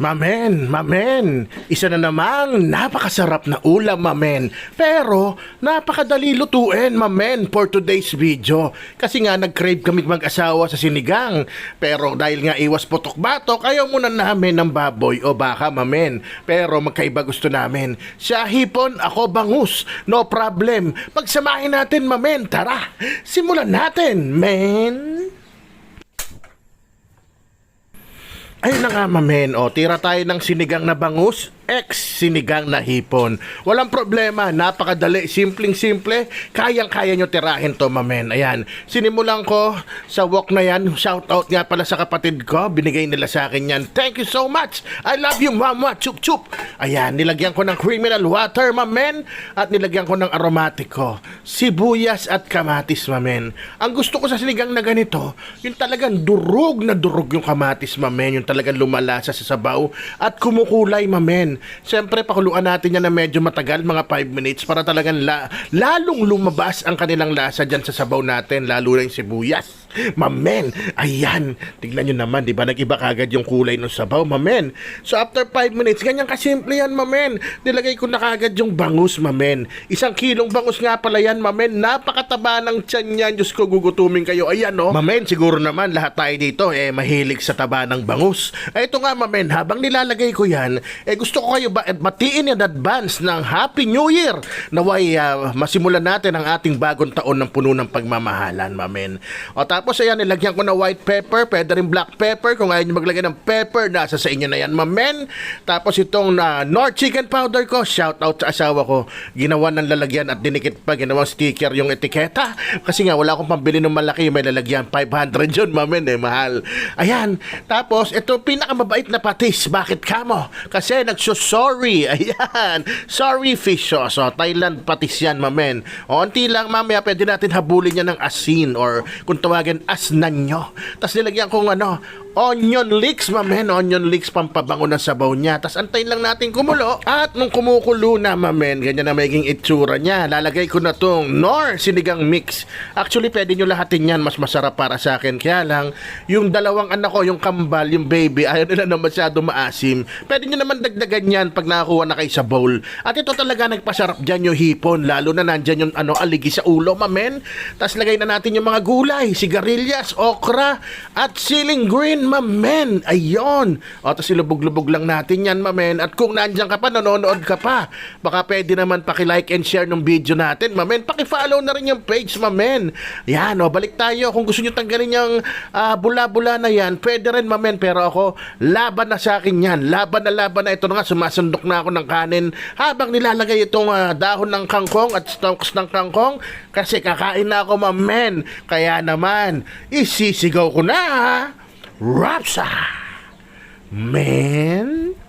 Mamen, isa na namang napakasarap na ulam, mamen. Pero, napakadali lutuin, mamen, for today's video. Kasi nga, nag-crave kami mag-asawa sa sinigang. Pero dahil nga iwas putok-batok, ayaw muna namin ng baboy o baka, mamen. Pero magkaiba gusto namin. Siya hipon, ako bangus. No problem. Pagsamahin natin, mamen. Tara, simulan natin, men. Ayun na nga, mamen. O, tira tayo ng sinigang na bangus, sinigang na hipon. Walang problema, napakadali, simpleng-simple. Kayang-kaya nyo tirahin to, mamen. Ayan, sinimulan ko sa wok na yan. Shoutout nga pala sa kapatid ko. Binigay nila sa akin yan. Thank you so much. I love you, mama. Chup-chup. Ayan, nilagyan ko ng criminal water, mamen. At nilagyan ko ng aromatiko. Sibuyas at kamatis, mamen. Ang gusto ko sa sinigang na ganito, yung talagang durog na durog yung kamatis, mamen. Yung talagang lumalasa sa sabaw at kumukulay, mamen. Siyempre, pakuluan natin yan na medyo matagal, mga 5 minutes, para talagang lalong lumabas ang kanilang lasa dyan sa sabaw natin, lalo na yung sibuyas. Mamen, ayan, tignan nyo naman, di ba, nag-iba kagad yung kulay ng sabaw, mamen. So, after 5 minutes, ganyan kasimple yan, mamen. Nilagay ko na kagad yung bangus, mamen. 1 kilong bangus nga pala yan, mamen. Napakataba ng tiyan yan. Diyos ko, gugutumin kayo. Ayan, no? Mamen, siguro naman, lahat tayo dito, mahilig sa taba ng bangus. Ito nga, mamen, habang nilalagay ko yan, gusto ko kayo batiin in advance ng Happy New Year. Naway, masimulan natin ang ating bagong taon ng puno ng pagmamahalan, mamen. O, tapos ayan, nilagyan ko na white pepper, pwede rin black pepper. Kung ayaw nyo maglagay ng pepper, nasa sa inyo na yan, mamen. Tapos itong Knorr chicken powder ko, shout out sa asawa ko. Ginawa ng lalagyan at dinikit pa, ginawang sticker yung etiketa. Kasi nga, wala akong pambili ng malaki, may lalagyan. 500 yun, mamen, mahal. Ayan, tapos ito pinakamabait na patis. Bakit kamo? Kasi nagsusorry. Ayan, sorry fish sauce. O, Thailand patis yan, mamen. O, unti lang, mamaya pwede natin habulin yan ng asin or kung tawagin asnan nyo. Tapos nilagyan kong onion leeks, mamen. Onion leeks, pampabango ng sabaw niya. Tapos antayin lang natin kumulo. At nung kumukulo na, mamen, ganyan na magiging itsura niya. Lalagay ko na tong Knorr sinigang mix. Actually, pwede nyo lahatin yan. Mas masarap para sa akin. Kaya lang, yung dalawang anak ko, yung kambal, yung baby, ayaw nila na masyado maasim. Pwede nyo naman dagdagan yan pag nakakuha na kayo sa bowl. At ito talaga nagpasarap dyan yung hipon. Lalo na nandyan yung aligi sa ulo, mamen. Tapos lagay na natin yung mga gulay. Sigarilyas, okra, at siling green, mamen. Ayun. O, tapos ilubog-lubog lang natin yan, mamen. At kung nandyan ka pa, nanonood ka pa, baka pwede naman paki-like and share ng video natin, mamen. Paki-follow na rin yung page, mamen. Yan, balik tayo. Kung gusto nyo tanggalin yung bula-bula na yan, pwede rin, mamen. Pero ako, laban na sa akin yan. Laban na ito na nga. Sumasundok na ako ng kanin habang nilalagay itong dahon ng kangkong at stalks ng kangkong kasi kakain na ako, mamen. Kaya naman, isisigaw ko na, Rapsa! Men!